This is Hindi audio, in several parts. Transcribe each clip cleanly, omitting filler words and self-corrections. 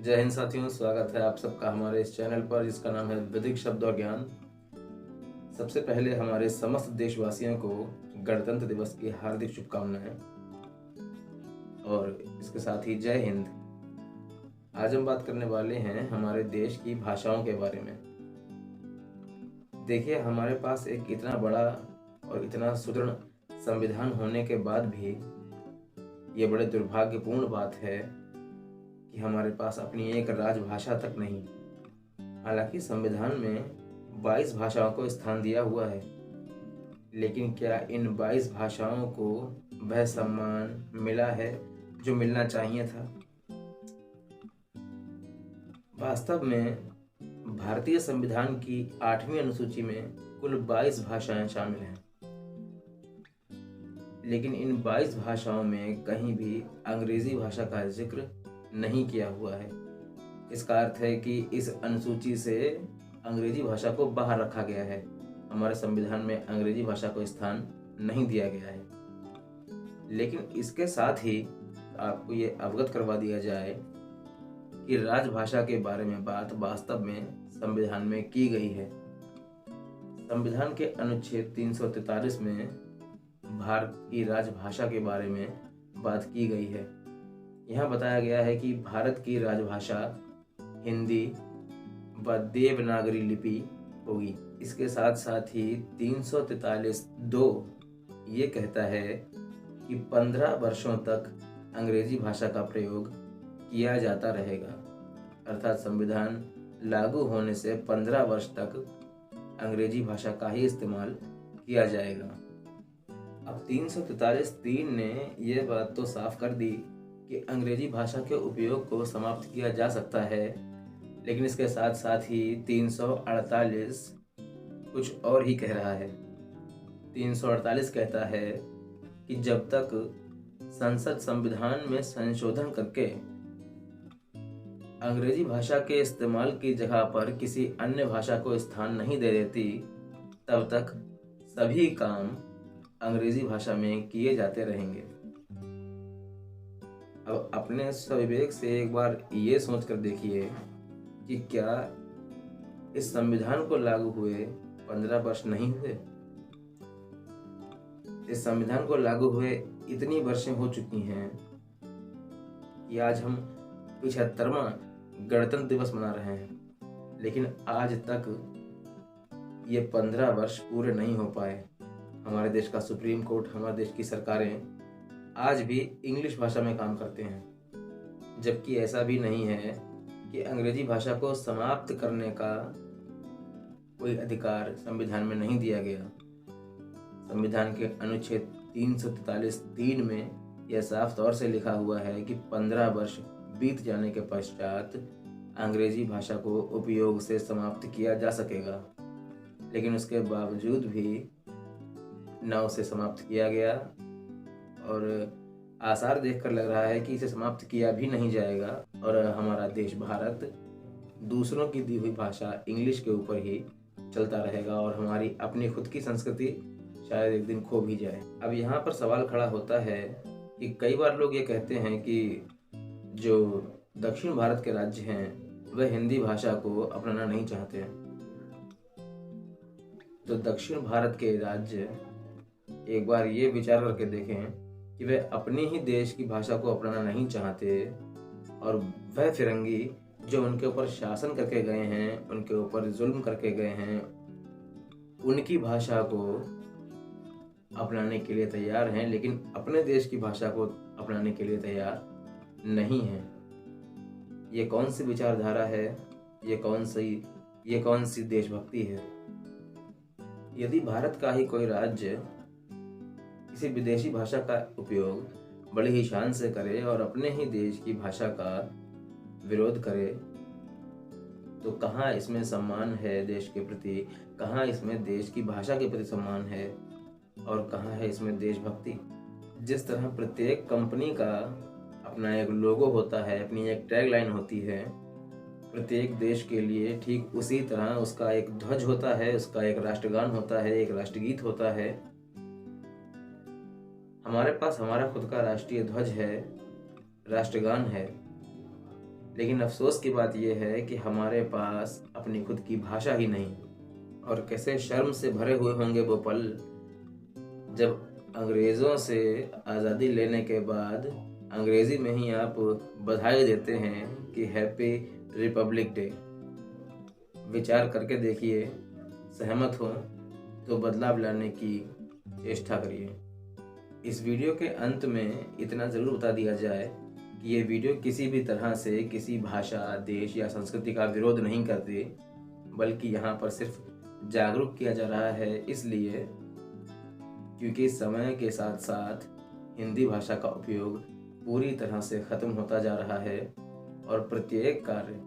जय हिंद साथियों, स्वागत है आप सबका हमारे इस चैनल पर जिसका नाम है वैदिक शब्द और ज्ञान। सबसे पहले हमारे समस्त देशवासियों को गणतंत्र दिवस की हार्दिक शुभकामनाएं और इसके साथ ही जय हिंद। आज हम बात करने वाले हैं हमारे देश की भाषाओं के बारे में। देखिए, हमारे पास एक इतना बड़ा और इतना सुदृढ़ संविधान होने के बाद भी ये बड़े दुर्भाग्यपूर्ण बात है कि हमारे पास अपनी एक राजभाषा तक नहीं। हालांकि संविधान में 22 भाषाओं को स्थान दिया हुआ है, लेकिन क्या इन 22 भाषाओं को वह सम्मान मिला है जो मिलना चाहिए था? वास्तव में भारतीय संविधान की 8वीं अनुसूची में कुल 22 भाषाएं शामिल हैं, लेकिन इन 22 भाषाओं में कहीं भी अंग्रेजी भाषा का जिक्र नहीं किया हुआ है। इसका अर्थ है कि इस अनुसूची से अंग्रेजी भाषा को बाहर रखा गया है। हमारे संविधान में अंग्रेजी भाषा को स्थान नहीं दिया गया है। लेकिन इसके साथ ही आपको ये अवगत करवा दिया जाए कि राजभाषा के बारे में बात वास्तव में संविधान में की गई है। संविधान के अनुच्छेद 343 में भारत की राजभाषा के बारे में बात की गई है। यहाँ बताया गया है कि भारत की राजभाषा हिंदी व देवनागरी लिपि होगी। इसके साथ साथ ही 343(2) ये कहता है कि 15 वर्षों तक अंग्रेजी भाषा का प्रयोग किया जाता रहेगा। अर्थात संविधान लागू होने से 15 वर्ष तक अंग्रेजी भाषा का ही इस्तेमाल किया जाएगा। अब 343(3) ने यह बात तो साफ कर दी कि अंग्रेजी भाषा के उपयोग को समाप्त किया जा सकता है, लेकिन इसके साथ साथ ही 348 कुछ और ही कह रहा है। 348 कहता है कि जब तक संसद संविधान में संशोधन करके अंग्रेजी भाषा के इस्तेमाल की जगह पर किसी अन्य भाषा को स्थान नहीं दे देती, तब तक सभी काम अंग्रेजी भाषा में किए जाते रहेंगे। अब अपने स्वविवेक से एक बार ये सोच कर देखिए कि क्या इस संविधान को लागू हुए 15 वर्ष नहीं हुए? इस संविधान को लागू हुए इतनी वर्षें हो चुकी हैं कि आज हम 75वां गणतंत्र दिवस मना रहे हैं, लेकिन आज तक ये 15 वर्ष पूरे नहीं हो पाए। हमारे देश का सुप्रीम कोर्ट, हमारे देश की सरकारें आज भी इंग्लिश भाषा में काम करते हैं, जबकि ऐसा भी नहीं है कि अंग्रेजी भाषा को समाप्त करने का कोई अधिकार संविधान में नहीं दिया गया। संविधान के अनुच्छेद 343(3) में यह साफ तौर से लिखा हुआ है कि 15 वर्ष बीत जाने के पश्चात अंग्रेजी भाषा को उपयोग से समाप्त किया जा सकेगा, लेकिन उसके बावजूद भी न उसे समाप्त किया गया और आसार देखकर लग रहा है कि इसे समाप्त किया भी नहीं जाएगा और हमारा देश भारत दूसरों की दी हुई भाषा इंग्लिश के ऊपर ही चलता रहेगा और हमारी अपनी खुद की संस्कृति शायद एक दिन खो भी जाए। अब यहाँ पर सवाल खड़ा होता है कि कई बार लोग ये कहते हैं कि जो दक्षिण भारत के राज्य हैं वह हिंदी भाषा को अपनाना नहीं चाहते हैं। तो दक्षिण भारत के राज्य एक बार ये विचार करके देखें कि वे अपने ही देश की भाषा को अपनाना नहीं चाहते और वह फिरंगी जो उनके ऊपर शासन करके गए हैं, उनके ऊपर जुल्म करके गए हैं, उनकी भाषा को अपनाने के लिए तैयार हैं, लेकिन अपने देश की भाषा को अपनाने के लिए तैयार नहीं हैं। ये कौन सी विचारधारा है? ये कौन सी देशभक्ति है? यदि भारत का ही कोई राज्य किसी विदेशी भाषा का उपयोग बड़ी ही शान से करे और अपने ही देश की भाषा का विरोध करे, तो कहाँ इसमें सम्मान है देश के प्रति? कहाँ इसमें देश की भाषा के प्रति सम्मान है और कहाँ है इसमें देशभक्ति? जिस तरह प्रत्येक कंपनी का अपना एक लोगो होता है, अपनी एक टैगलाइन होती है प्रत्येक देश के लिए, ठीक उसी तरह उसका एक ध्वज होता है, उसका एक राष्ट्रगान होता है, एक राष्ट्रगीत होता है। हमारे पास हमारा खुद का राष्ट्रीय ध्वज है, राष्ट्रगान है, लेकिन अफसोस की बात यह है कि हमारे पास अपनी खुद की भाषा ही नहीं। और कैसे शर्म से भरे हुए होंगे वो पल जब अंग्रेज़ों से आज़ादी लेने के बाद अंग्रेज़ी में ही आप बधाई देते हैं कि हैप्पी रिपब्लिक डे। विचार करके देखिए, सहमत हो तो बदलाव लाने की चेष्टा करिए। इस वीडियो के अंत में इतना ज़रूर बता दिया जाए कि ये वीडियो किसी भी तरह से किसी भाषा, देश या संस्कृति का विरोध नहीं करती, बल्कि यहाँ पर सिर्फ जागरूक किया जा रहा है, इसलिए क्योंकि समय के साथ साथ हिंदी भाषा का उपयोग पूरी तरह से ख़त्म होता जा रहा है और प्रत्येक कार्य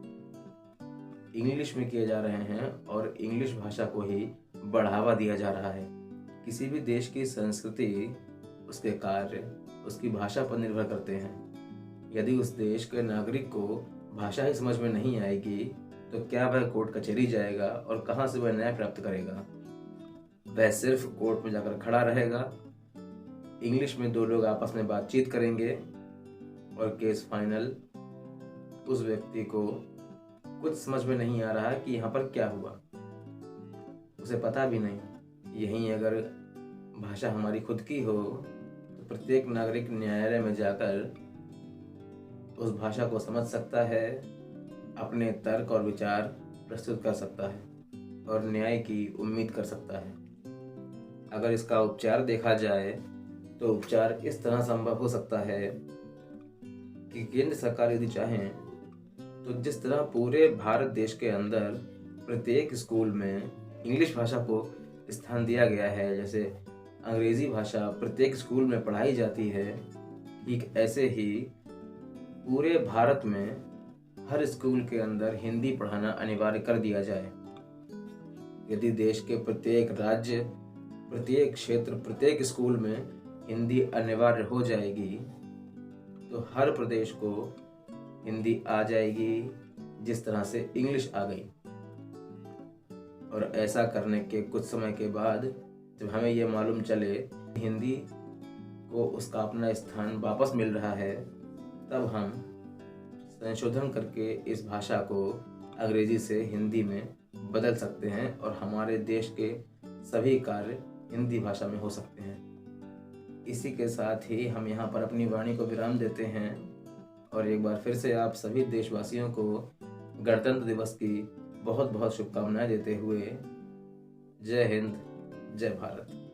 इंग्लिश में किए जा रहे हैं और इंग्लिश भाषा को ही बढ़ावा दिया जा रहा है। किसी भी देश की संस्कृति, उसके कार्य, उसकी भाषा पर निर्भर करते हैं। यदि उस देश के नागरिक को भाषा ही समझ में नहीं आएगी तो क्या वह कोर्ट कचहरी जाएगा और कहाँ से वह न्याय प्राप्त करेगा? वह सिर्फ कोर्ट में जाकर खड़ा रहेगा, इंग्लिश में दो लोग आपस में बातचीत करेंगे और केस फाइनल। उस व्यक्ति को कुछ समझ में नहीं आ रहा कि यहाँ पर क्या हुआ, उसे पता भी नहीं। यहीं अगर भाषा हमारी खुद की हो तो प्रत्येक नागरिक न्यायालय में जाकर उस भाषा को समझ सकता है, अपने तर्क और विचार प्रस्तुत कर सकता है और न्याय की उम्मीद कर सकता है। अगर इसका उपचार देखा जाए तो उपचार इस तरह संभव हो सकता है कि केंद्र सरकार यदि चाहें तो जिस तरह पूरे भारत देश के अंदर प्रत्येक स्कूल में इंग्लिश भाषा को स्थान दिया गया है, जैसे अंग्रेज़ी भाषा प्रत्येक स्कूल में पढ़ाई जाती है, ठीक ऐसे ही पूरे भारत में हर स्कूल के अंदर हिंदी पढ़ाना अनिवार्य कर दिया जाए। यदि देश के प्रत्येक राज्य, प्रत्येक क्षेत्र, प्रत्येक स्कूल में हिंदी अनिवार्य हो जाएगी तो हर प्रदेश को हिंदी आ जाएगी, जिस तरह से इंग्लिश आ गई। और ऐसा करने के कुछ समय के बाद जब हमें यह मालूम चले हिंदी को उसका अपना स्थान वापस मिल रहा है, तब हम संशोधन करके इस भाषा को अंग्रेजी से हिंदी में बदल सकते हैं और हमारे देश के सभी कार्य हिंदी भाषा में हो सकते हैं। इसी के साथ ही हम यहाँ पर अपनी वाणी को विराम देते हैं और एक बार फिर से आप सभी देशवासियों को गणतंत्र दिवस की बहुत बहुत शुभकामनाएं देते हुए जय हिंद, जय भारत।